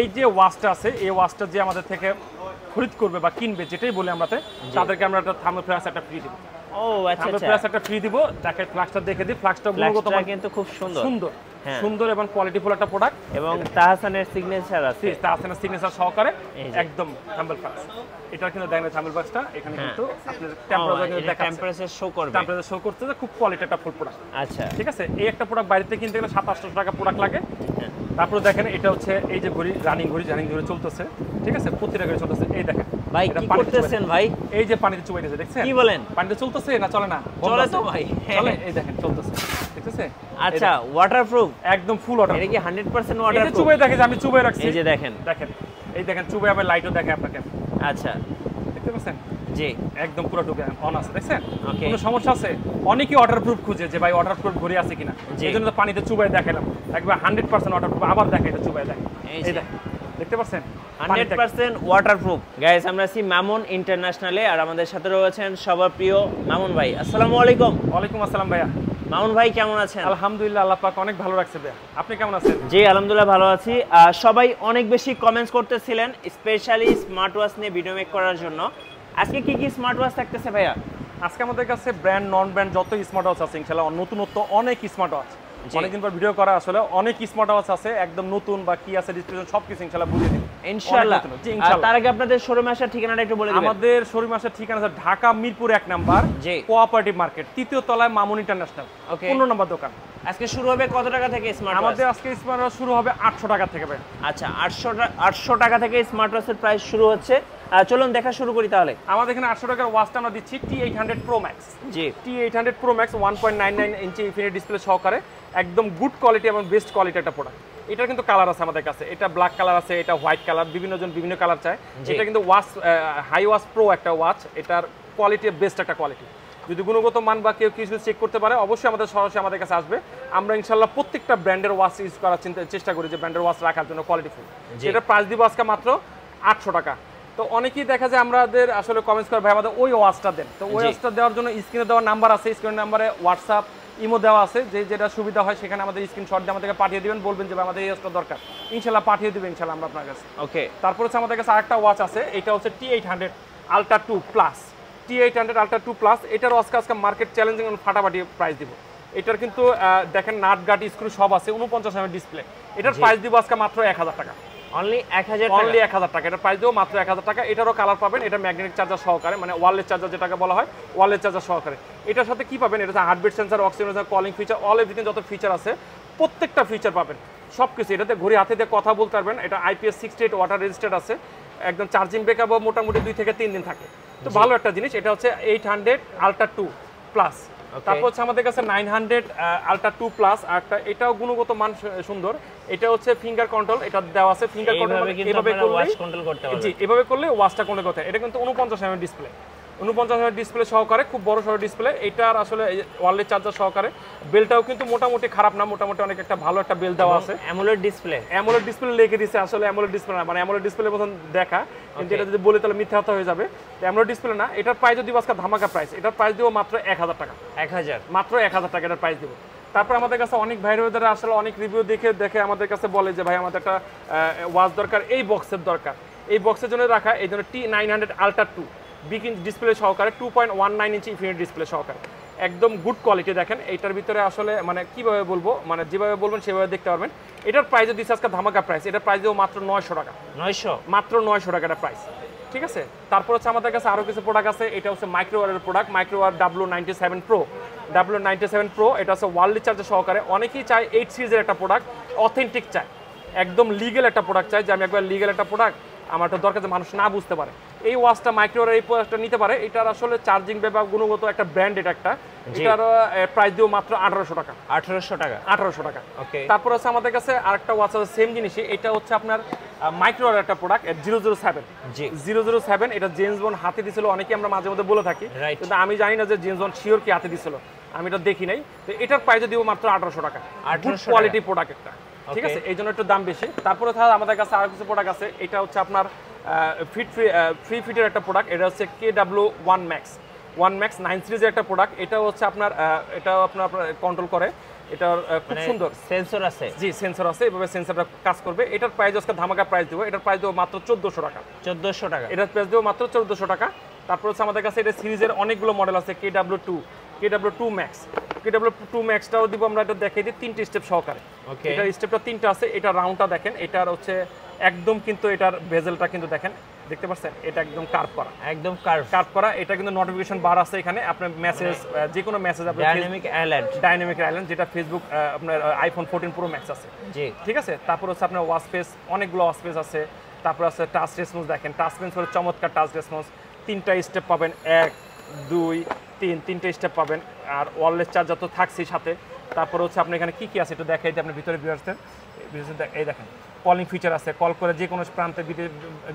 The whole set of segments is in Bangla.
এই যে ওয়াচটা আছে এই ওয়াচটা যে আমাদের থেকে খরিদ করবে বা কিনবে যেটাই বলি আমরা তাদেরকে আমরা একটা থার্মো ফ্লাস্ক একটা ফ্রি দিব। ও আচ্ছা থার্মো ফ্লাস্ক একটা ফ্রি দিব, তাকে ফ্লাস্কটা দেখে দিই। ফ্লাস্কটা গুণগত মান কিন্তু খুব সুন্দর সুন্দর সুন্দর এবং কোয়ালিটিফুল একটা প্রোডাক্ট এবং তাহসানের সিগনেচার আছে, তাহসানের সিগনেচার সহকারে একদম থার্মাল ফ্লাস্ক। এটা কিন্তু দেখেন থার্মাল ফ্লাস্কটা এখানে কিন্তু আপনাদের টেম্পারেচার শো করবে, টেম্পারেচার শো করতে খুব কোয়ালিটি একটা ফুল প্রোডাক্ট। আচ্ছা ঠিক আছে, এই একটা প্রোডাক্ট বাইরে কিনতে গেলে 700-800 টাকা প্রোডাক্ট লাগে। তারপরে দেখেন এটা হচ্ছে এই যে ঘড়ি রানিং ঘড়ি চলতেছে, ঠিক আছে, প্রতিটা ঘড়ি চলতেছে। এই দেখেন ভাই কি করতেছেন ভাই, এই যে পানিতে চুবাইতেছে দেখছেন, কি বলেন পানিতে চলতেছে না চলে না? চলে তো ভাই, চলে, এই দেখেন চলতেছে, দেখতেছে। আচ্ছা ওয়াটারপ্রুফ, একদম ফুল ওয়াটার। এটা কি 100% ওয়াটারপ্রুফ? এটা চুবাই দেখে যে আমি চুবাই রাখছি, এই যে দেখেন দেখেন, এই দেখেন চুবাই আমি লাইটও দেখে আপনাকে। আচ্ছা দেখতে পাচ্ছেন? জি একদম পুরো টুকে অন আছে, দেখছেন? কোনো সমস্যা আছে? অনেকেই ওয়াটারপ্রুফ খুঁজে যে ভাই ওয়াটারপ্রুফ ঘড়ি আছে কিনা, এইজন্য তো পানিতে চুবাই দেখালাম। একবার 100% ওয়াটারপ্রুফ, আবার দেখেন এটা চুবাই দেখেন, এই দেখেন, দেখতে পাচ্ছেন 100% ওয়াটারপ্রুফ। গাইস আমরা আছি মামুন ইন্টারন্যাশনালে, আর আমাদের সাথে রয়েছেন সবার প্রিয় মামুন ভাই। আসসালামু আলাইকুম। ওয়ালাইকুম আসসালাম ভাইয়া। মামুন ভাই কেমন আছেন? আলহামদুলিল্লাহ, আল্লাহ পাক অনেক ভালো রাখছে ভাইয়া। আপনি কেমন আছেন? জি আলহামদুলিল্লাহ ভালো আছি। সবাই অনেক বেশি কমেন্টস করতেছিলেন স্পেশালি স্মার্ট ওয়াচ নিয়ে ভিডিও মেক করার জন্য। আজকে কি কি স্মার্ট ওয়াচ থাকতেছে ভাইয়া? আজকে আমাদের কাছে ব্র্যান্ড নন ব্র্যান্ড যত স্মার্ট ওয়াচ আছে ইনশাআল্লাহ, নতুনত্ব অনেক স্মার্ট ওয়াচ, অনেকদিন পর ভিডিও করা, আসলে অনেক স্মার্ট ওয়াচ আছে একদম নতুন বা কি আছে ডিসক্রিপশন সবকিছু ইনশাআল্লাহ বুঝিয়ে দিন ইনশাআল্লাহ। তার আগে আপনাদের শোরুমে আসার ঠিকানাটা একটু বলে দিবেন। আমাদের শোরুমে আসার ঠিকানা আছে Dhaka Mirpur 1 number cooperative market, 3য় তলায় মামুন ইন্টারন্যাশনাল, 15 নম্বর দোকান। আজকে শুরু হবে কত টাকা থেকে স্মার্ট ওয়াচ? আমাদের আজকে স্মার্ট ওয়াচ শুরু হবে 800 টাকা থেকে ভাই। আচ্ছা 800 টাকা থেকে স্মার্ট ওয়াচের প্রাইস শুরু হচ্ছে। চলুন দেখা শুরু করি তাহলে। আমাদের এখানে 800 টাকার ওয়াচটা আমরা দিচ্ছি T800 Pro Max। জি T800 Pro Max 1.99 ইঞ্চি ইনফিনিট ডিসপ্লে সহকারে, একদম গুড কোয়ালিটি এবং বেস্ট কোয়ালিটি একটা প্রোডাক্ট। এটার কিন্তু কালার আছে আমাদের কাছে, এটা ব্ল্যাক কালার আছে, এটা হোয়াইট কালার, বিভিন্ন জন বিভিন্ন কালার চায়। এটা কিন্তু ওয়াচ হাই ওয়াচ প্রো একটা ওয়াচ, এটার কোয়ালিটি বেস্ট একটা কোয়ালিটি। যদি গুণগত মান বা কেউ কিছু চেক করতে পারে অবশ্যই আমাদের সরাসরি আমাদের কাছে আসবে। আমরা ইনশাআল্লাহ প্রত্যেকটা ব্র্যান্ডের ওয়াচ ইউজ করার চেষ্টা করি, যে ব্র্যান্ডের ওয়াচ রাখার জন্য কোয়ালিটিফুল। এটার প্রাইস দিব আজকে মাত্র 800 টাকা। তো অনেকেই দেখা যায় আমাদের আসলে কমেন্টস করে ভাই আমাদের ওই ওয়াচটা দেন, তো ওই ওয়াচটা দেওয়ার জন্য স্ক্রিনে দেওয়ার নাম্বার আছে, স্ক্রিনের নাম্বারে হোয়াটসঅ্যাপ ইমো দেওয়া আছে, যেটা সুবিধা হয় সেখানে আমাদের স্ক্রিনশট দিয়ে আমাদেরকে পাঠিয়ে দিবেন, বলবেন যে আমাদের এই ওয়াচটা দরকার, ইনশাআল্লাহ পাঠিয়ে দিবেন ইনশাআল্লাহ আমরা আপনার কাছে। ওকে, তারপর হচ্ছে আমাদের কাছে আরেকটা ওয়াচ আছে, এটা হচ্ছে T800 Ultra 2 Plus। T800 Ultra 2 Plus এটারও আজকে মার্কেট চ্যালেঞ্জিং ফাটাফাটি প্রাইস দিব। এটার কিন্তু দেখেন নাট গাট স্ক্রু সব আছে, 49 এমএম ডিসপ্লে। এটার প্রাইস দিব আজকে মাত্র 1000 টাকা। অনলি 1000 টাকা। এটার প্রাইস দিব মাত্র 1000 টাকা। এটারও কালার পাবেন, এটা ম্যাগনেটিক চার্জার সহকারে, মানে ওয়্যারলেস চার্জার যেটাকে বলা হয়, ওয়্যারলেস চার্জার সহকারে। এটার সাথে কি পাবেন, এটা heartbeat sensor, oxygen, calling feature, all everything যত ফিচার আছে প্রত্যেকটা ফিচার পাবেন সবকিছু। এটাতে ঘড়ি হাতে দিয়ে কথা বলতে পারবেন। এটা IPS68 ওয়াটার রেজিস্ট্যান্ট আছে, একদম চার্জিং ব্যাকআপও মোটামুটি 2 থেকে 3 দিন থাকে, তো ভালো একটা জিনিস। এটা হচ্ছে 800 Ultra 2 Plus। তারপর হচ্ছে আমাদের কাছে 900 Ultra 2 Plus, একটা এটাও গুণগত মান সুন্দর। এটা হচ্ছে ফিঙ্গার কন্ট্রোল, এটা দেওয়া আছে ফিঙ্গার কন্ট্রোল, এভাবে করলে জি এভাবে করলে ওয়াচটা কন্ট্রোল করতে হয়। এটা কিন্তু 49 এমএম ডিসপ্লে, 49 এমএম ডিসপ্লে সহকারে, খুব বড় সড়ো ডিসপ্লে। এটার আসলে ওয়্যারলেস চার্জার সহকারে। বেলটাও কিন্তু মোটামুটি খারাপ না, মোটামুটি অনেক একটা ভালো একটা বেল দেওয়া আছে। অ্যামোলেড ডিসপ্লে লিখে দিয়েছে, আসলে অ্যামোলেড ডিসপ্লে না, মানে অ্যামোলেড ডিসপ্লে মতন দেখা, কিন্তু এটা যদি বলে তাহলে মিথ্যা হয়ে যাবে। অ্যামোলেড ডিসপ্লে না, এটার প্রাইস দিব আজকে ধামাকা প্রাইস। এটার প্রাইস দিব মাত্র 1000 টাকা। মাত্র 1000 টাকা এটার প্রাইস দিব। তারপর আমাদের কাছে অনেক ভাইরা আসলে অনেক রিভিউ দেখে আমাদের কাছে বলে যে ভাই আমাদের একটা ওয়াচ দরকার, এই বক্সের দরকার, এই বক্সের জন্য রাখা। এই জন্য T900 Ultra 2 big inch display সহকারে, 2.19 ইঞ্চি ইনফিনিট ডিসপ্লে সহকারে, একদম গুড কোয়ালিটি। দেখেন এইটার ভিতরে আসলে মানে কিভাবে বলবো, মানে যেভাবে বলবেন সেভাবে দেখতে পারবেন। এটার প্রাইস দিচ্ছে আজকে ধামাকা প্রাইস। এটার প্রাইস দেবো মাত্র 900 টাকা। মাত্র 900 টাকা এটা প্রাইস, ঠিক আছে। তারপর হচ্ছে আমাদের কাছে আরও কিছু প্রোডাক্ট আছে। এটা হচ্ছে মাইক্রোওয়ারের product, মাইক্রোওয়ার W97 Pro। W97 Pro এটা হচ্ছে ওয়্যারলেস চার্জার সহকারে। অনেকেই চায় 8 সিরিজের একটা প্রোডাক্ট, অথেন্টিক চায়, একদম লিগেল একটা প্রোডাক্ট চায়, যে আমি একবার লিগেল একটা প্রোডাক্ট আমার তো দরকার, যে মানুষ না বুঝতে পারে। এই ওয়াচটা মাইক্রোওয়ারের এই প্রোডাক্টটা নিতে পারে। এটার আসলে চার্জিং বা গুণগত একটা ব্র্যান্ড, এটা একটা, এটার প্রাইস দিব মাত্র 1800 টাকা। 1800 টাকা। তারপর হচ্ছে আমাদের কাছে আরেকটা ওয়াচ আছে সেম জিনিসই, এটা হচ্ছে আপনার মাইক্রোওয়ার একটা প্রোডাক্ট 007। এটা জেমস বন্ড হাতে দিছিল, অনেকে আমরা মাঝে মধ্যে বলে থাকি, কিন্তু আমি জানি না যে জেমস বন্ড শিওর কি হাতে দিছিল, আমি এটা দেখি নাই। তো এটার প্রাইস দিব মাত্র 1800 টাকা। গুড কোয়ালিটি প্রোডাক্ট একটা, ঠিক আছে, এই জন্য একটু দাম বেশি। তারপরে আমাদের কাছে আরো কিছু প্রোডাক্ট আছে। এটা হচ্ছে আপনার ফ্রি ফিটের একটা প্রোডাক্ট, এটা হচ্ছে KW1 Max 9 সিরিজের একটা প্রোডাক্ট। এটা হচ্ছে আপনার এটাও আপনার কন্ট্রোল করে, এটার খুব সুন্দর সেন্সর আছে। জি সেন্সর আছে, এভাবে সেন্সরটা কাজ করবে। এটার প্রাইস আজকে ধামাকা প্রাইস দেবো, এটার প্রাইস দেবো মাত্র 1400 টাকা। 1400 টাকা, এটার প্রাইস দেবো মাত্র 1400 টাকা। তারপর হচ্ছে আমাদের কাছে এটা সিরিজের অনেকগুলো মডেল আছে, KW2, KW2 ম্যাক্স, KW2 ম্যাক্সটাও দিব আমরা, এটা দেখাই দিই 3টে স্টেপ সহকারে। ওকে, এটার স্টেপটা 3টা আছে। এটা রাউন্ডটা দেখেন, এটার হচ্ছে একদম কিন্তু এটার বেজেলটা কিন্তু দেখেন, দেখতে পাচ্ছেন এটা একদম কার্ভ করা, একদম কার্ভ করা। এটা কিন্তু নোটিফিকেশন বার আছে এখানে, আপনার মেসেজ যে কোনো মেসেজ আপনি ডাইনামিক আইল্যান্ড, যেটা ফেসবুক আপনার আইফোন 14 প্রো ম্যাক্স আছে, জি ঠিক আছে। তারপর হচ্ছে আপনার ওয়াচ ফেস, অনেকগুলো ওয়াচ ফেস আছে। তারপর আছে টাচ রেসপন্স, দেখেন টাচ রেসপন্স চমৎকার টাচ রেসপন্স। 3টা স্টেপ পাবেন, 1 2 3, 3টে স্টেপ পাবেন। আর ওয়্যারলেস চার্জার তো থাকছেই সাথে। তারপর হচ্ছে আপনি এখানে কি আছে একটু দেখাই দিই, আপনি ভিতরে ভিউয়ার্সদের এই দেখেন কলিং ফিচার আছে, কল করে যে কোনো প্রান্তে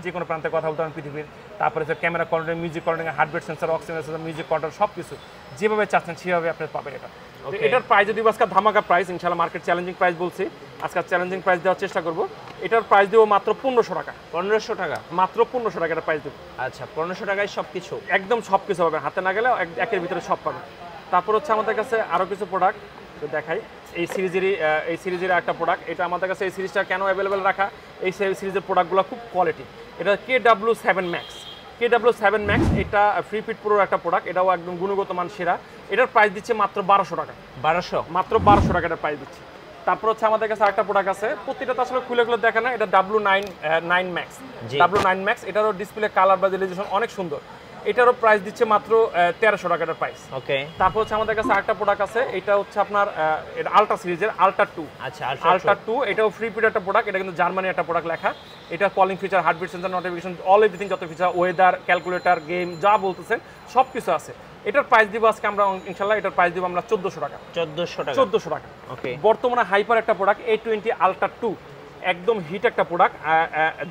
যে কোনো প্রান্তে কথা বলতে পারেন পৃথিবীর। তারপরে হচ্ছে camera control, music control, heartbeat sensor, oxygen sensor, music control, সব কিছু যেভাবে চাচ্ছেন সেভাবে আপনি পাবেন এটা। এটার প্রাইস যদি আজকে ধামাকা প্রাইস, ইনশাআল্লাহ মার্কেট চ্যালেঞ্জিং প্রাইস বলছি, আজকে চ্যালেঞ্জিং প্রাইস দেওয়ার চেষ্টা করব। এটার প্রাইস দেবো মাত্র 1500 টাকা। 1500 টাকা, মাত্র 1500 টাকা এটা প্রাইস দেবো। আচ্ছা, 1500 টাকায় সব কিছু, একদম সব কিছু পাবেন, হাতে না গেলেও একের ভিতরে সব পাবেন। তারপর হচ্ছে আমাদের কাছে আরও কিছু প্রোডাক্ট দেখাই, এই সিরিজের একটা প্রোডাক্ট। এটা আমাদের কাছে এই সিরিজটা কেন অ্যাভেলেবেল রাখা, এই সিরিজের প্রোডাক্টগুলো খুব কোয়ালিটি। এটা KW7 ম্যাক্স, KW7 ম্যাক্স, এটা ফ্রি ফিট প্রোর একটা প্রোডাক্ট, এটাও একদম গুণগত মান সেরা। এটার প্রাইস দিচ্ছে মাত্র 1200 টাকা। 1200, মাত্র 1200 টাকা এটার প্রাইস দিচ্ছে। তারপর হচ্ছে আমাদের কাছে আরেকটা প্রোডাক্ট আছে, প্রতিটা তো আসলে খুলে দেখা না, এটা W9 ম্যাক্স, W9 ম্যাক্স। এটারও ডিসপ্লে কালার বা রেজোলিউশন অনেক সুন্দর। এটারও প্রাইস দিচ্ছে মাত্র 1300 টাকার প্রাইস। ওকে, তারপর হচ্ছে আমাদের কাছে আরেকটা প্রোডাক্ট আছে, এটা হচ্ছে আপনার এটা আলট্রা সিরিজের আলট্রা 2। আচ্ছা, আলট্রা 2 এটাও ফ্রি ফিট একটা প্রোডাক্ট, এটা কিন্তু জার্মানি একটা প্রোডাক্ট লেখা। এটা calling feature, heartbeat sensor, notification, all everything, যত ফিচার, ওয়েদার, ক্যালকুলেটর, গেম যা বলতেছেন সব কিছু আছে। এটার প্রাইস দিব আজকে আমরা ইনশাআল্লাহ, এটার প্রাইস দিব আমরা 1400 টাকা। 1400 টাকা। ওকে, বর্তমানে হাইপার একটা প্রোডাক্ট A20 আলট্রা 2, একদম হিট একটা প্রোডাক্ট।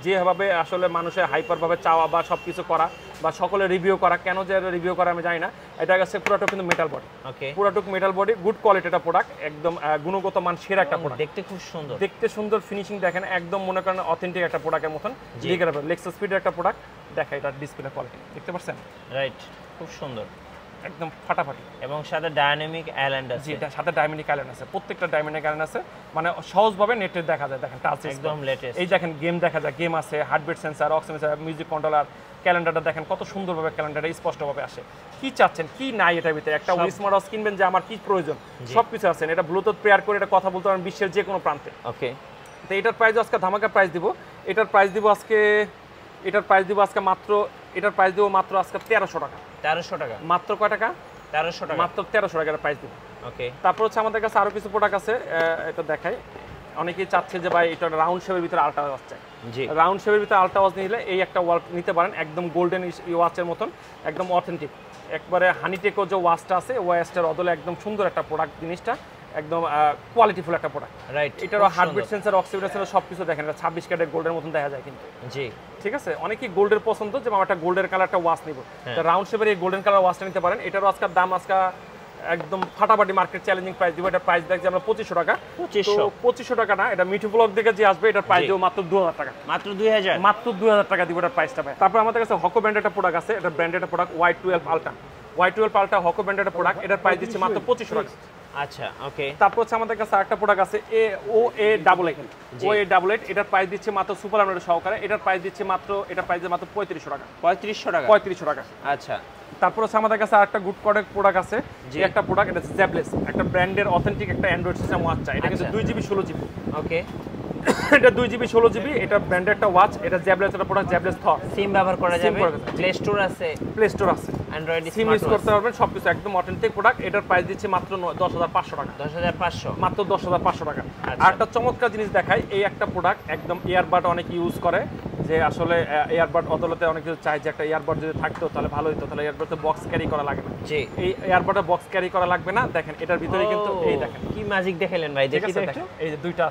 যেভাবে আসলে মানুষের হাইপারভাবে চাওয়া বা সব কিছু করা বা সকলে রিভিউ করা, কেন যে রিভিউ করা আমি জানি না। এটা কাছে পুরোটুক কিন্তু মেটাল বডি, পুরোটুক মেটাল বডি, গুড কোয়ালিটি একটা প্রোডাক্ট, একদম গুণগত মান সেরা একটা প্রোডাক্ট। দেখতে খুব সুন্দর, দেখতে সুন্দর, ফিনিশিং দেখেন একদম মনে করেন অথেন্টিক একটা প্রোডাক্টের মতন। লেক্সাস স্পিডের একটা প্রোডাক্ট, দেখা এটা ডিসপ্লে কোয়ালিটি দেখতে পাচ্ছেন, রাইট, খুব সুন্দর, একদম ফাটাফাটি। এবং সাথে ডাইনামিক আইল্যান্ড আছে, যেটা সাথে ডাইনামিক আইল্যান্ড আছে, প্রত্যেকটা ডাইনামিক আইল্যান্ড আছে, মানে সহজভাবে নেটে দেখা যায়। দেখেন টাচ একদম লেটেস্ট, এই দেখেন গেম দেখা যায়, গেম আছে, heartbeat sensor, oxygen sensor, music controller, ক্যালেন্ডারটা দেখেন কত সুন্দরভাবে ক্যালেন্ডারটা স্পষ্টভাবে আসে। কি চাচ্ছেন, কি নাই এটার ভিতরে, একটা স্মার্ট ওয়াচ কিনবেন যে আমার কি প্রয়োজন, সবকিছু আছে। এটা ব্লুটুথ পেয়ার করে এটা কথা বলতে পারেন বিশ্বের যে কোনো প্রান্তে। ওকে, তো এটার প্রাইস আজকে ধামাকা প্রাইস দিব। এটার প্রাইস দিব আজকে মাত্র, এটার প্রাইস দিব মাত্র আজকে 1300 টাকা। 1300 টাকা, মাত্র কয় টাকা? 1300 টাকা, মাত্র 1300 টাকার প্রাইস দিব। ওকে, তারপর হচ্ছে আমাদের কাছে আরো কিছু প্রোডাক্ট আছে, এটা দেখাই। অনেকেই চাচ্ছে যে ভাই এটা রাউন্ড শেপের ভিতরে আলট্রা ওয়াচ চাই, রাউন্ড শেপের ভিতরে আলট্রা ওয়াচ নিলে এই একটা ওয়াচ নিতে পারেন, একদম গোল্ডেন ওয়াচের মতন, একদম অথেন্টিক, একবারে হানিটেকো যে ওয়াচটা আছে ওয়াচটার অদলে একদম সুন্দর একটা প্রোডাক্ট, জিনিসটা একদম কোয়ালিটিফুল একটা প্রোডাক্ট, রাইট। এটারও হার্টবিট সেন্সর, অক্সিজেন সেন্সর সবকিছু দেখেন, এটা 26 ক্যারেট গোল্ডের মতন দেখা যায় কিন্তু, জি ঠিক আছে। অনেকেই গোল্ডের পছন্দ, যে আমার একটা গোল্ডের কালার একটা ওয়াচ নিব, তো রাউন্ড শেপের এই গোল্ডেন কালার ওয়াচটা নিতে পারেন। এটারও আজকের দাম আজকে একদম ফাটাফাটি মার্কেট চ্যালেঞ্জিং প্রাইস দিব। এটা প্রাইস দেখছি আমরা 2500 টাকা। 2500 টাকা না, এটা মিঠু ব্লগ থেকে যে আসবে এটার প্রাইস দিব মাত্র 2000 টাকা, মাত্র 2000 টাকা দিব এটার প্রাইসটা ভাই। তারপর আমাদের কাছে হকো ব্র্যান্ডের একটা প্রোডাক্ট আছে, এটা ব্র্যান্ডের একটা প্রোডাক্ট Y12 আলট্রা, হকো ব্র্যান্ডের একটা প্রোডাক্ট, এটার প্রাইস দিচ্ছে মাত্র 2500 টাকা। আচ্ছা, ওকে। তারপর হচ্ছে আমাদের কাছে আরেকটা প্রোডাক্ট আছে OA88, এটার প্রাইস দিচ্ছে মাত্র সুপার আমোলেড সহকারে, এটার প্রাইস দিচ্ছে মাত্র, এটার প্রাইস মাত্র 3500 টাকা। 3500 টাকা। আচ্ছা, তারপর হচ্ছে আমাদের কাছে আরেকটা গুড প্রোডাক্ট আছে, যে একটা প্রোডাক্ট, এটা জ্যাবলেস, একটা ব্র্যান্ডের অথেন্টিক একটা অ্যান্ড্রয়েড সিস্টেম ওয়াচ চাই, এটা কিন্তু 2GB 16GB। ওকে, এটা 2GB 16GB, এটা ব্র্যান্ডের একটা ওয়াচ, এটা জ্যাবলেস একটা প্রোডাক্ট, জ্যাবলেস থর, সিম ব্যবহার করা যাবে, প্লে স্টোর আছে, অ্যান্ড্রয়েড সিম ইউজ করতে পারবেন, সবকিছু একদম অথেন্টিক প্রোডাক্ট। এটার প্রাইস দিচ্ছে মাত্র 10500 টাকা। 10500, মাত্র 10500 টাকা। আর একটা চমৎকার জিনিস দেখাই, এই একটা প্রোডাক্ট একদম ইয়ারবাড অনেক ইউজ করে, যে আসলে ইয়ারবাড অদলতে অনেক কিছু চাই, যে একটা ইয়ারবাড যদি থাকতো তাহলে ভালো হতো, তাহলে ইয়ারবাডে বক্স ক্যারি করা লাগে না, জি এই ইয়ারবাডে বক্স ক্যারি করা লাগবে না। দেখেন এটার ভিতরে কিন্তু এই দেখেন কি ম্যাজিক দেখাইলেন ভাই, দেখি তো একটু, এই যে দুইটা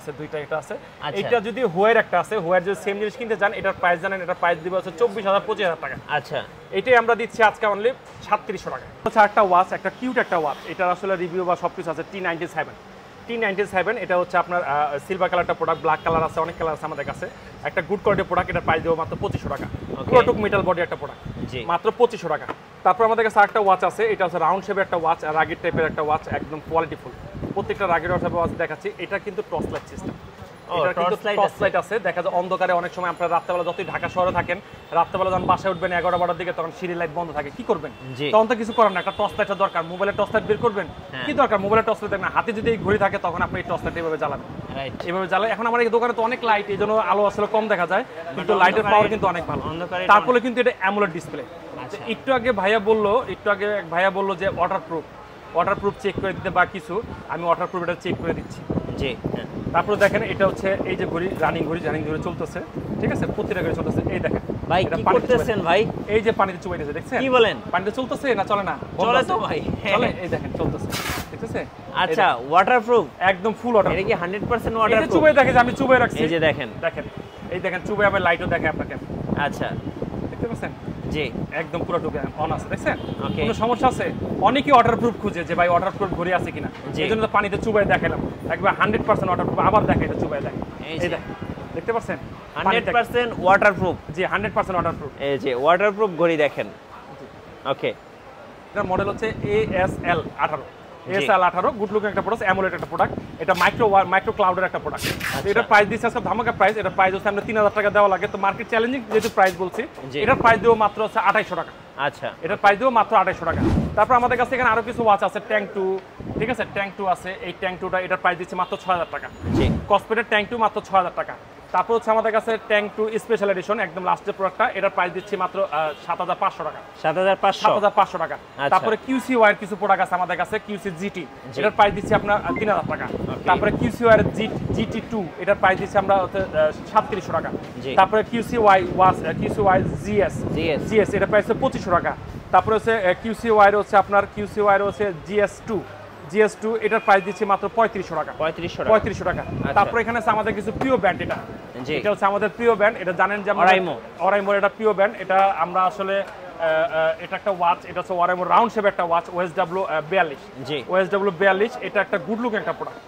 এটা আছে, এটা যদি হোয়ার একটা আছে, হোয়ার যদি সেম জিনিস কিনতে চান, এটার প্রাইস জানেন, এটার প্রাইস দিবে হচ্ছে 24000 25000 টাকা। আচ্ছা, এটাই আমরা দিচ্ছি আজকে অনলি 3700 টাকা। হচ্ছে একটা ওয়াচ, একটা কিউট একটা ওয়াচ, এটার আসলে রিভিউ বা সবকিছু আছে, T97, এটা হচ্ছে আপনার সিলভার কালারটা প্রোডাক্ট, ব্ল্যাক কালার আছে, অনেক কালার আছে আমাদের কাছে, একটা গুড কোয়ালিটির প্রোডাক্ট, এটার প্রাইস দেবো মাত্র 2500 টাকা। পুরোটুক মেটাল বডি একটা প্রোডাক্ট, মাত্র 2500 টাকা। তারপর আমাদের কাছে আরেকটা ওয়াচ আছে, এটা হচ্ছে রাউন্ড শেপের একটা ওয়াচ, রাগিড টাইপের একটা ওয়াচ, একদম কোয়ালিটিফুল, প্রত্যেকটা রাগের ওয়াচ দেখাচ্ছি। এটা কিন্তু টর্চ লাইট সিস্টেম, ও এটা কিন্তু টর্চ টর্চ লাইট আছে। দেখা যায় অন্ধকারে অনেক সময় আপনারা রাত্রেবেলা যতই ঢাকা শহরে থাকেন, রাত্রেবেলা যখন বাসায় উঠবেন 11-12টার দিকে, তখন সিঁড়ির লাইট বন্ধ থাকে, কি করবেন? তখন তো কিছু করার না, একটা টর্চ লাইটের দরকার। মোবাইলের টর্চ লাইট বের করবেন, কি দরকার? মোবাইলের টর্চ লাইট না, হাতে যদি এই ঘড়ি থাকে তখন আপনি এই টর্চ লাইট এইভাবে জ্বালাবেন, এইভাবে জ্বালাবেন। এখন আমার এই দোকানে তো অনেক লাইট, এই জন্য আলো আসলে কম দেখা যায়, কিন্তু লাইটের পাওয়ার কিন্তু অনেক ভালো। তারপরে কিন্তু এটা অ্যামোলেড ডিসপ্লে। একটু আগে ভাইয়া বললো যে ওয়াটারপ্রুফ চেক করে দিতে বা কিছু, আমি ওয়াটারপ্রুফ এটা চেক করে দিচ্ছি। জি, তারপরে দেখেন এটা হচ্ছে এই যে ঘড়ি, রানিং ঘড়ি ধরে চলতেছে, ঠিক আছে? প্রতিটা ঘড়ি চলতেছে। এই দেখেন ভাই কি করতেছেন ভাই? এই যে পানিতে চুবাইতেছে, দেখছেন? কি বলেন? পানিতে চলতেছে না চলে না? চলে তো ভাই, চলে। এই দেখেন চলতেছে, দেখতেছে? আচ্ছা, ওয়াটারপ্রুফ, একদম ফুল ওয়াটার। এটা কি 100% ওয়াটারপ্রুফ? এটা চুবাই দেখে যে আমি চুবাই রাখছি, এই যে দেখেন, এই দেখেন চুবাই, আমি লাইটও দেখে আপনাকে। আচ্ছা, দেখতে পাচ্ছেন? জি, একদম পুরো টুকে অন আছে, দেখছেন? ওকে। কোনো সমস্যা আছে? অনেকেই ওয়াটারপ্রুফ খুঁজে যে ভাই ওয়াটারপ্রুফ ঘড়ি আছে কিনা, এইজন্য তো পানিতে চুবাই দেখালাম। একবার 100% ওয়াটারপ্রুফ, আবার দেখে এটা চুবাই দেখে। এই দেখেন, দেখতে পাচ্ছেন? 100% ওয়াটারপ্রুফ। জি, 100% ওয়াটারপ্রুফ। এই যে ওয়াটারপ্রুফ ঘড়ি দেখেন। ওকে, এটার মডেল হচ্ছে ASL 18। ASL 18 গুড লুকিং একটা প্রোডাক্ট, অ্যামোলেড একটা প্রোডাক্ট। এটা মাইক্রো ক্লাউডের একটা প্রোডাক্ট। এটা প্রাইস দিচ্ছে আজকে ধামাকা প্রাইস। এটা প্রাইস হচ্ছে আমরা 3000 টাকা দেওয়া লাগে, তো মার্কেট চ্যালেঞ্জিং যেহেতু প্রাইস বলছি, এটার প্রাইস দেবো মাত্র হচ্ছে 2800 টাকা। আচ্ছা, এটার প্রাইস দেবো মাত্র 2800 টাকা। তারপর আমাদের কাছে এখানে আরো কিছু ওয়াচ আছে, ট্যাঙ্ক 2, ঠিক আছে? ট্যাঙ্ক 2 আছে, এই ট্যাঙ্ক 2টা এটার প্রাইস দিচ্ছে মাত্র 6000 টাকা। জি, কসপেটের ট্যাঙ্ক 2 মাত্র 6000 টাকা। তারপর হচ্ছে আমাদের কাছে ট্যাঙ্ক 2 স্পেশাল এডিশন, একদম লাস্টের প্রোডাক্টটা, এটার প্রাইস দিচ্ছি মাত্র 7500 টাকা। 7500 টাকা। তারপরে QC ওয়্যার কিছু প্রোডাক্ট আছে আমাদের কাছে, QC GT, এটার প্রাইস দিচ্ছি আপনার 3000 টাকা। তারপরে QC ওয়্যার GT2, এটার প্রাইস দিচ্ছি আমরা 3700 টাকা। তারপরে QC ওয়াই GS, এটার প্রাইস হচ্ছে 2500 টাকা। তারপরে হচ্ছে QC ওয়্যার হচ্ছে GS2, এটার প্রাইস দিচ্ছি মাত্র 3500 টাকা। 3500 টাকা। তারপর এখানে আছে আমাদের কিছু প্রিয় ব্র্যান্ড, এটা হচ্ছে আমাদের প্রিয় ব্র্যান্ড। এটা জানেন যে অরাইমো, এটা প্রিয় ব্র্যান্ড। এটা আমরা আসলে এটা একটা ওয়াচ, এটা হচ্ছে অরাইমো রাউন্ড শেপ একটা ওয়াচ, OSW 42। এটা একটা গুড লুক একটা প্রোডাক্ট,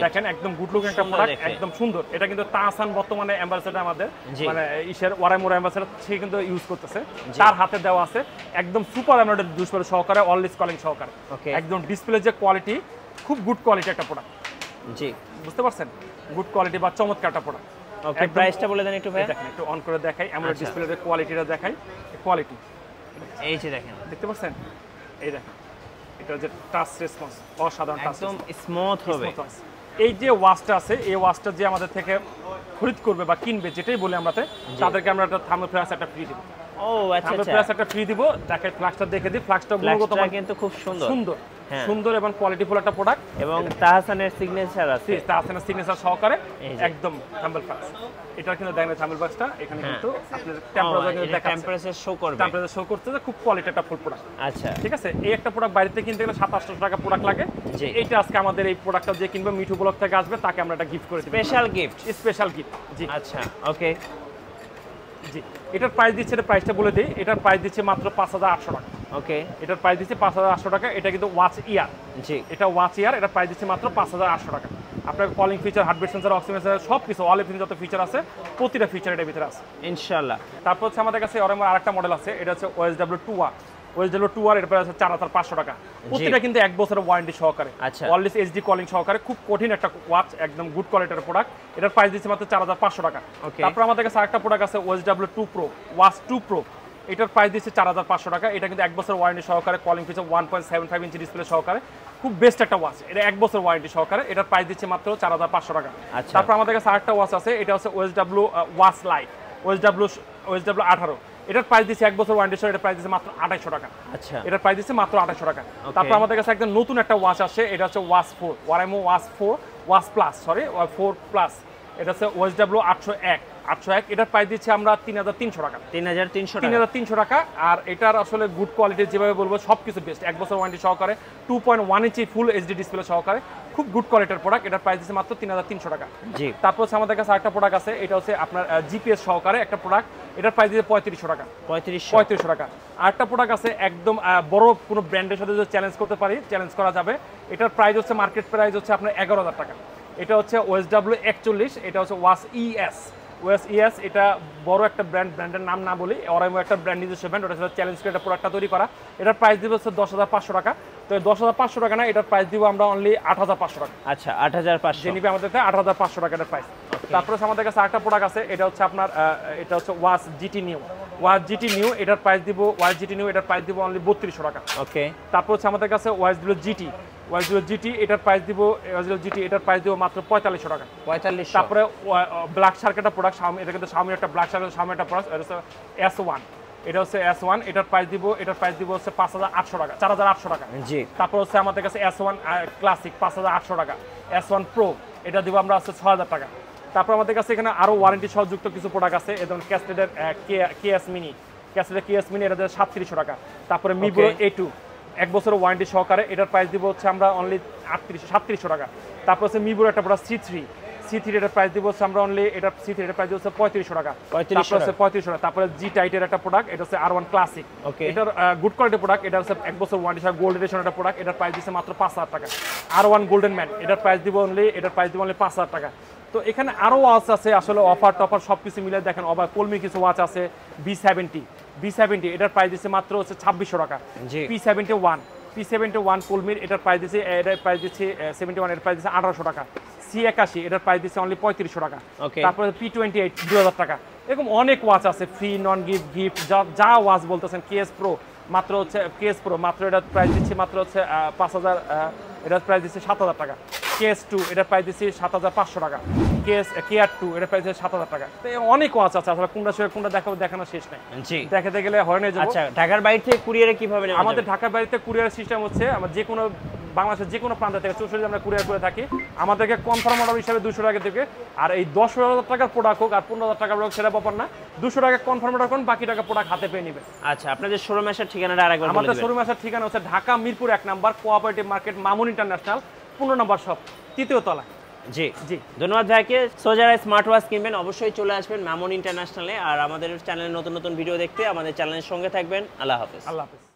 দেখেন একদম গুড লুক একটা প্রোডাক্ট, একদম সুন্দর। এটা কিন্তু তাহসান বর্তমানে অ্যাম্বাসেডর আমাদের, মানে ওরাইমোর অ্যাম্বাসেডর, সে কিন্তু ইউজ করতেছে, তার হাতে দেওয়া আছে। একদম সুপার এমব্রয়ডারি ডিসপ্লে সহকারে, অলওয়েজ কলিং সহকারে, একদম ডিসপ্লে যে কোয়ালিটি, খুব গুড কোয়ালিটি একটা প্রোডাক্ট। জি, বুঝতে পারছেন? গুড কোয়ালিটি বা চমৎকার একটা প্রোডাক্ট। ওকে, প্রাইসটা বলে দেন একটু ভাই। দেখেন একটু অন করে দেখাই, এমব্রয়ডারি ডিসপ্লের কোয়ালিটিটা দেখাই। কোয়ালিটি এই যে দেখেন, দেখতে পাচ্ছেন? এই দেখেন, এটা যে টাচ রেসপন্স অসাধারণ, একদম স্মুথ হবে। এই যে ওয়াচটা আছে, এই ওয়াচটা যে আমাদের থেকে খরিদ করবে বা কিনবে, যেটাই বলি আমরা, তাদেরকে আমরা একটা থার্মো ফ্লাশ একটা ফ্রি দিব। ও আচ্ছা, থার্মো ফ্লাশ একটা ফ্রি দিব। দেখে ফ্লাশটা দেখে দিই, ফ্লাশটা গুণগত মান কিন্তু খুব সুন্দর এবং কোয়ালিটিফুল একটা প্রোডাক্ট, এবং তাহসানের সিগনেচার আছে, তাহসানের সিগনেচার সহকারে, একদম থাম্বল ফ্লাশ। এটা কিন্তু দেখেন থাম্বল ফ্লাশটা, এখানে কিন্তু আপনাদের টেম্পারেচার শো করবে, টেম্পারেচার শো করতেছে, খুব কোয়ালিটি একটা ফুল প্রোডাক্ট। আচ্ছা, ঠিক আছে। এই একটা প্রোডাক্ট বাইরে থেকে কিনতে গেলে 700-800 টাকা প্রোডাক্ট লাগে। এইটা আজকে আমাদের এই প্রোডাক্টটা যে কিনবে, মিঠু ব্লগ থেকে আসবে, তাকে আমরা একটা গিফট করে দেব, স্পেশাল গিফট। জি, আচ্ছা, ওকে। জি, এটার প্রাইস দিচ্ছে, এটা প্রাইসটা বলে দিই, এটার প্রাইস দিচ্ছে মাত্র 5800 টাকা। ওকে, এটার প্রাইস দিচ্ছে 5800 টাকা। এটা কিন্তু ওয়াচ ইয়ার, জি, এটা ওয়াচ ইয়ার, এটা প্রাইস দিচ্ছে মাত্র 5800 টাকা। আপনার calling feature, heartbeat sensor, oxygen sensor, সব কিছু অল এভরিথিং যত ফিচার আছে, প্রতিটা ফিচার এর ভিতরে আছে ইনশাআল্লাহ। তারপর হচ্ছে আমাদের কাছে অরেমোর আরেকটা মডেল আছে, এটা হচ্ছে OSW2R, এর প্রাইস হচ্ছে 4500 টাকা। প্রতিটা কিন্তু 1 বছরের ওয়ারেন্টি সহকারে, অলওয়েজ এইচডি কলিং সহকারে, খুব কঠিন একটা ওয়াচ, একদম গুড কোয়ালিটির প্রোডাক্ট। এটার প্রাইস দিচ্ছে মাত্র 4500 টাকা। তারপর আমাদের কাছে আরেকটা প্রোডাক্ট আছে, OSW2 Pro, ওয়াচ 2 Pro, এটার প্রাইস দিচ্ছে 4500 টাকা। এটা কিন্তু 1 বছর ওয়ারেন্টি সহকারে, কলিং ফিচার 1.75 ইঞ্চি ডিসপ্লে সহকারে, খুব বেস্ট একটা ওয়াচ। এটা 1 বছর ওয়ারেন্টি সহকারে, এটার প্রাইস দিচ্ছে মাত্র 4500 টাকা। তারপর আমাদের কাছে আরেকটা ওয়াচ আছে, এটা হচ্ছে OSW ওয়াচ লাইট, OSW 18, এটার প্রাইস দিচ্ছে 1 বছর ওয়ারেন্টি সহ, এটার প্রাইস দিচ্ছে মাত্র 2800 টাকা। আচ্ছা, এটার প্রাইস দিচ্ছে মাত্র 2800 টাকা। তারপর আমাদের কাছে একদম নতুন একটা ওয়াচ আসে, এটা হচ্ছে ওয়াচ 4, ওয়ারাইমো ওয়াচ 4, ওয়াচ প্লাস, 4 প্লাস, এটা হচ্ছে OSW 801, এটার প্রাইস দিচ্ছে আমরা 3300 টাকা। 3300 টাকা। আর এটার আসলে গুড কোয়ালিটি, যেভাবে বলবো সবকিছু বেস্ট, 1 বছর ওয়ারেন্টি সহকারে, 2.1 ইঞ্চি ফুল এইচডি ডিসপ্লে সহকারে, খুব গুড কোয়ালিটির প্রোডাক্ট। এটার প্রাইস দিচ্ছে মাত্র 3300 টাকা। জি, তারপর হচ্ছে আমাদের কাছে আরেকটা প্রোডাক্ট আছে, এটা হচ্ছে আপনার জিপিএস সহকারে একটা প্রোডাক্ট, এটার প্রাইস দিচ্ছে 3500 টাকা। 3500 টাকা। আরেকটা প্রোডাক্ট আছে, একদম বড় কোনো ব্র্যান্ডের সাথে যদি চ্যালেঞ্জ করতে পারি, চ্যালেঞ্জ করা যাবে। এটার প্রাইস হচ্ছে, মার্কেট প্রাইস হচ্ছে আপনার 11000 টাকা। এটা হচ্ছে OSW 41, এটা হচ্ছে ওয়াচ ES, এটা বড় একটা ব্র্যান্ডের নাম না বলি, অরাইমো একটা ব্র্যান্ড, নিজস্ব ব্র্যান্ড, ওটা চ্যালেঞ্জ করে একটা প্রোডাক্টটা তৈরি করা। এটার প্রাইস দিবে হচ্ছে 10500 টাকা। তো 10,500 টাকা না, এটার প্রাইস দিব আমরা অনলি 8,500 টাকা। আচ্ছা 8,500 যে নিবে আমাদের থেকে 8,500 টাকা এটার প্রাইস। তারপরে আমাদের কাছে আরেকটা প্রোডাক্ট আছে, এটা হচ্ছে আপনার এটা হচ্ছে watch GT new. Watch GT new এটার প্রাইস দিব, ওয়াচ জিটি নিউ এটার প্রাইস দিব অনলি 3200 টাকা। ওকে। তারপর হচ্ছে আমাদের কাছে ওয়াচ দিল জিটি, ওয়াচ দিল জিটি এটার প্রাইস দিব, ওয়াচ দিল জিটি এটার প্রাইস দিব মাত্র 4500 টাকা। 4500। তারপরে ব্ল্যাক শার্ক একটা প্রোডাক্ট, এটা কিন্তু শাওমি একটা ব্ল্যাক শার্ক, শাওমি একটা প্রোডাক্ট, এটা হচ্ছে S1, এটা হচ্ছে S1 এটার প্রাইস দিব হচ্ছে 5800 টাকা, 4800 টাকা। জি। তারপর হচ্ছে আমাদের কাছে S1 ক্লাসিক 5800 টাকা, S1 প্রো এটা দিব আমরা হচ্ছে 6000 টাকা। তারপর আমাদের কাছে এখানে আরো ওয়ারেন্টি সহযুক্ত কিছু প্রোডাক্ট আছে, যেমন ক্যাসলেটের কেএস মিনি, ক্যাসলেটের কেএস মিনি এটা 3700 টাকা। তারপরে মিবো A2 এক বছরের ওয়ারেন্টি সহকারে, এটার প্রাইস দিব হচ্ছে আমরা অনলি 3700 টাকা। তারপর হচ্ছে মিবোর একটা প্রোডাক্ট C3 এটার প্রাইস দিব হচ্ছে আমরা অনলি এটা C3 এর প্রাইস হচ্ছে 3500 টাকা। তারপর হচ্ছে 3500 টাকা। তারপরে জি টাইটের একটা প্রোডাক্ট, এটা হচ্ছে R1 ক্লাসিক, এটার গুড কোয়ালিটি প্রোডাক্ট, এটা হচ্ছে এক বছর ওয়ারেন্টি সহ গোল্ড এডিশন একটা প্রোডাক্ট, এটার প্রাইস দিচ্ছে মাত্র 5000 টাকা। R1 গোল্ডেন ম্যান এটার প্রাইস দিব অনলি 5000 টাকা। তো এখানে আরো ওয়াচ আছে, আসলে অফার টফার সবকিছু মিলে দেখেন, কলমির কিছু ওয়াচ আছে, B70 এটার প্রাইস দিচ্ছে মাত্র হচ্ছে 2600 টাকা। P71 কলমির এটার প্রাইস দিচ্ছে 71 এর প্রাইস দিচ্ছে 1800 টাকা। C81 এটার প্রাইস দিচ্ছে অনলি 3500 টাকা। তারপরে P28 2000 টাকা। এরকম অনেক ওয়াচ আছে, ফ্রি নন গিফট যা ওয়াচ বলতেছেন। কেএস প্রো মাত্র এটার প্রাইস দিচ্ছে মাত্র হচ্ছে 5000, এটার প্রাইস দিচ্ছে 7000 টাকা। KS2 এটার প্রাইস দিচ্ছি 7500 টাকা। KR2 এটার প্রাইস দিচ্ছে 7000 টাকা। তো অনেক ওয়াচ আছে, আসলে কোনটা দেখানো শেষ নাই। জি। দেখাতে গেলে হয়নি যাব। আচ্ছা, ঢাকার বাইরে থেকে কুরিয়ারে কিভাবে নেওয়া যাবে? আমাদের ঢাকার বাইরে থেকে কুরিয়ার সিস্টেম হচ্ছে, আমরা যে কোনো বাংলাদেশের যে কোনো প্রান্ত থেকে 64 আমরা কুরিয়ার করে থাকি। আমাদেরকে কনফার্ম অর্ডার হিসাবে 200 টাকা থেকে, আর এই 10,000 টাকার প্রোডাক্ট হোক আর 15,000 টাকার প্রোডাক্ট সেটা ব্যাপার না, 200 টাকা কনফার্ম অর্ডার করুন, বাকি টাকা প্রোডাক্ট হাতে পেয়ে নেবে। আচ্ছা, আপনাদের শোরুম আসার ঠিকানাটা আরেকবার বলে দিবেন। আমাদের শোরুম আসার ঠিকানা হচ্ছে Dhaka Mirpur 1 number cooperative market, Mamun international 15 নম্বর শপ, 3য় তলা। জি জি, ধন্যবাদ ভাইকে। সো যারা স্মার্ট ওয়াচ কিনবেন অবশ্যই চলে আসবেন মামুন ইন্টারন্যাশনালে, আর আমাদের চ্যানেলে নতুন নতুন ভিডিও দেখতে আমাদের চ্যানেলের সঙ্গে থাকবেন। আল্লাহ হাফেজ। আল্লাহ হাফেজ।